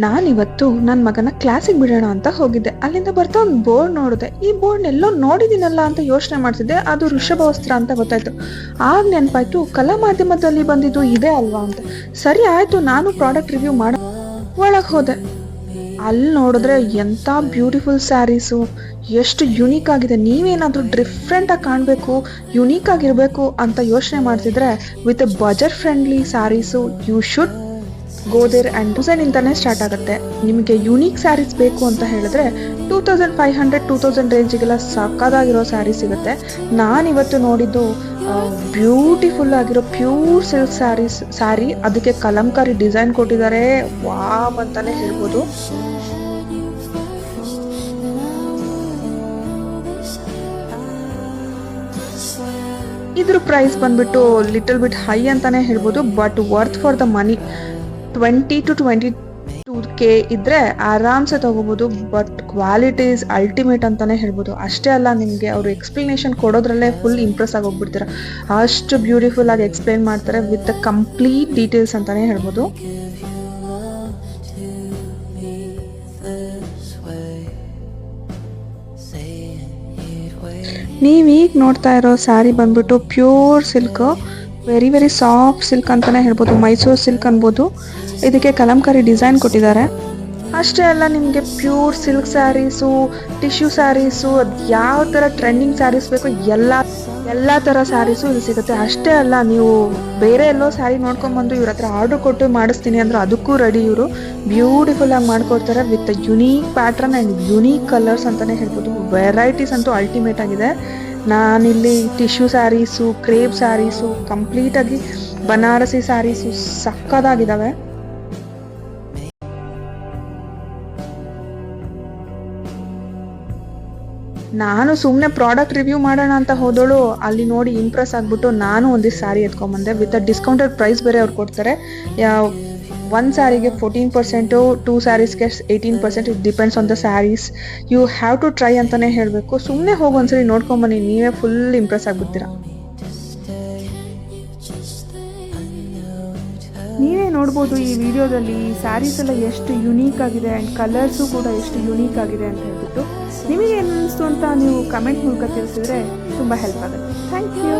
ನಾನಿವತ್ತು ನನ್ನ ಮಗನ ಕ್ಲಾಸಿಗೆ ಬಿಡೋಣ ಅಂತ ಹೋಗಿದ್ದೆ. ಅಲ್ಲಿಂದ ಬರ್ತಾ ಒಂದು ಬೋರ್ಡ್ ನೋಡಿದೆ. ಈ ಬೋರ್ಡ್ ಎಲ್ಲೋ ನೋಡಿದ್ದೀನಲ್ಲ ಅಂತ ಯೋಚನೆ ಮಾಡ್ತಿದ್ದೆ. ಅದು ವೃಷಭವಸ್ತ್ರ ಅಂತ ಗೊತ್ತಾಯ್ತು. ಆಗ ನೆನಪಾಯ್ತು, ಕಲಾ ಮಾಧ್ಯಮದಲ್ಲಿ ಬಂದಿದ್ದು ಇದೆ ಅಲ್ವಾ ಅಂತ. ಸರಿ ಆಯ್ತು, ನಾನು ಪ್ರಾಡಕ್ಟ್ ರಿವ್ಯೂ ಮಾಡ ಒಳಗೆ ಹೋದೆ. ಅಲ್ಲಿ ನೋಡಿದ್ರೆ ಎಂಥ ಬ್ಯೂಟಿಫುಲ್ ಸ್ಯಾರೀಸು, ಎಷ್ಟು ಯುನೀಕ್ ಆಗಿದೆ. ನೀವೇನಾದರೂ ಡಿಫ್ರೆಂಟಾಗಿ ಕಾಣಬೇಕು, ಯುನೀಕ್ ಆಗಿರಬೇಕು ಅಂತ ಯೋಚನೆ ಮಾಡ್ತಿದ್ರೆ, with a budget friendly saris you should go there. And 2000 ಇಂತಾನೆ ಸ್ಟಾರ್ಟ್ ಆಗುತ್ತೆ. ನಿಮಗೆ ಯುನೀಕ್ ಸ್ಯಾರೀಸ್ ಬೇಕು ಅಂತ ಹೇಳಿದ್ರೆ 2500 2000 ರೇಂಜಿಗೆಲ್ಲ ಸಕ್ಕದಾಗಿರೋ ಸ್ಯಾರಿ ಸಿಗುತ್ತೆ. ನಾನಿವತ್ತು ನೋಡಿದ್ದು ಬ್ಯೂಟಿಫುಲ್ ಆಗಿರೋ ಪ್ಯೂರ್ ಸಿಲ್ಕ್ ಸ್ಯಾರಿ. ಅದಕ್ಕೆ ಕಲಂಕಾರಿ ಡಿಸೈನ್ ಕೊಟ್ಟಿದ್ದಾರೆ. ವಾವ್ ಅಂತಾನೆ ಹೇಳ್ಬೋದು. ಇದ್ರ ಪ್ರೈಸ್ ಬಂದ್ಬಿಟ್ಟು ಲಿಟಲ್ ಬಿಟ್ ಹೈ ಅಂತಾನೆ ಹೇಳ್ಬೋದು, but worth for the money. 20 to 22K ಇದ್ರೆ ಆರಾಮ್ಸೆ ತಗೋಬಹುದು. ಬಟ್ ಕ್ವಾಲಿಟಿ ಇಸ್ ಅಲ್ಟಿಮೇಟ್ ಅಂತಾನೆ ಹೇಳ್ಬೋದು. ಅಷ್ಟೇ ಅಲ್ಲ, ನಿಮಗೆ ಅವರು ಎಕ್ಸ್ಪ್ಲನೇಷನ್ ಕೊಡೋದ್ರಲ್ಲೇ ಫುಲ್ ಇಂಪ್ರೆಸ್ ಆಗೋಗ್ಬಿಡ್ತೀರ. ಅಷ್ಟು ಬ್ಯೂಟಿಫುಲ್ ಆಗಿ ಎಕ್ಸ್ಪ್ಲೈನ್ ಮಾಡ್ತಾರೆ ವಿತ್ ಕಂಪ್ಲೀಟ್ ಡೀಟೇಲ್ಸ್ ಅಂತಾನೆ ಹೇಳ್ಬೋದು. ನೀವೀಗ ನೋಡ್ತಾ ಇರೋ ಸ್ಯಾರಿ ಬಂದ್ಬಿಟ್ಟು pure silk, very very soft silk ಅಂತಾನೆ ಹೇಳ್ಬೋದು. ಮೈಸೂರು ಸಿಲ್ಕ್ ಅನ್ಬೋದು. ಇದಕ್ಕೆ ಕಲಂಕಾರಿ ಡಿಸೈನ್ ಕೊಟ್ಟಿದ್ದಾರೆ. ಅಷ್ಟೇ ಅಲ್ಲ, ನಿಮಗೆ pure silk saris, tissue saris, ಅದು ಯಾವ ಥರ ಟ್ರೆಂಡಿಂಗ್ ಸ್ಯಾರೀಸ್ ಬೇಕು ಎಲ್ಲ ಥರ ಸ್ಯಾರೀಸು ಇಲ್ಲಿ ಸಿಗುತ್ತೆ. ಅಷ್ಟೇ ಅಲ್ಲ, ನೀವು ಬೇರೆ ಎಲ್ಲೋ ಸ್ಯಾರಿ ನೋಡ್ಕೊಂಡ್ಬಂದು ಇವ್ರ ಹತ್ರ ಆರ್ಡರ್ ಕೊಟ್ಟು ಮಾಡಿಸ್ತೀನಿ ಅಂದ್ರೆ ಅದಕ್ಕೂ ರೆಡಿ. ಇವರು ಬ್ಯೂಟಿಫುಲ್ ಆಗಿ ಮಾಡ್ಕೊಡ್ತಾರೆ with unique pattern and unique colours ಅಂತಾನೆ ಹೇಳ್ಬೋದು. ವೆರೈಟೀಸ್ ಅಂತೂ ಅಲ್ಟಿಮೇಟ್ ಆಗಿದೆ. ನಾನಿಲ್ಲಿ ಟಿಶ್ಯೂ ಸ್ಯಾರೀಸು, ಕ್ರೇಪ್ ಸ್ಯಾರೀಸು, ಕಂಪ್ಲೀಟಾಗಿ ಬನಾರಸಿ ಸ್ಯಾರೀಸು ಸಕ್ಕದಾಗಿದ್ದಾವೆ. ನಾನು ಸುಮ್ಮನೆ ಪ್ರಾಡಕ್ಟ್ ರಿವ್ಯೂ ಮಾಡೋಣ ಅಂತ ಹೋದೋಳು ಅಲ್ಲಿ ನೋಡಿ ಇಂಪ್ರೆಸ್ ಆಗಿಬಿಟ್ಟು ನಾನು ಒಂದಿಷ್ಟು ಸ್ಯಾರಿ ಎತ್ಕೊಂಬಂದೆ. ವಿತ್ ಡಿಸ್ಕೌಂಟೆಡ್ ಪ್ರೈಸ್ ಬೇರೆ ಅವ್ರು ಕೊಡ್ತಾರೆ. ಒಂದು ಸ್ಯಾರಿಗೆ 14%, 2 ಸ್ಯಾರೀಸ್ಗೆ 18%. It depends on the saris. You have to try ಅಂತಲೇ ಹೇಳಬೇಕು. ಸುಮ್ಮನೆ ಹೋಗಿ ಒಂದ್ಸರಿ ನೋಡ್ಕೊಂಬನ್ನಿ, ನೀವೇ ಫುಲ್ ಇಂಪ್ರೆಸ್ ಆಗಿಬಿಡ್ತೀರಾ. ನೀವೇ ನೋಡ್ಬೋದು ಈ ವಿಡಿಯೋದಲ್ಲಿ ಸ್ಯಾರೀಸ್ ಎಲ್ಲ ಎಷ್ಟು ಯುನೀಕ್ ಆಗಿದೆ ಆ್ಯಂಡ್ ಕಲರ್ಸು ಕೂಡ ಎಷ್ಟು ಯುನೀಕ್ ಆಗಿದೆ ಅಂತ ಹೇಳ್ಬಿಟ್ಟು. ನಿಮಗೆ ಏನು ಅನ್ನಿಸ್ತು ಅಂತ ನೀವು ಕಮೆಂಟ್ ಮೂಲಕ ತಿಳಿಸಿದ್ರೆ ತುಂಬ ಹೆಲ್ಪ್ ಆಗುತ್ತೆ. Thank you.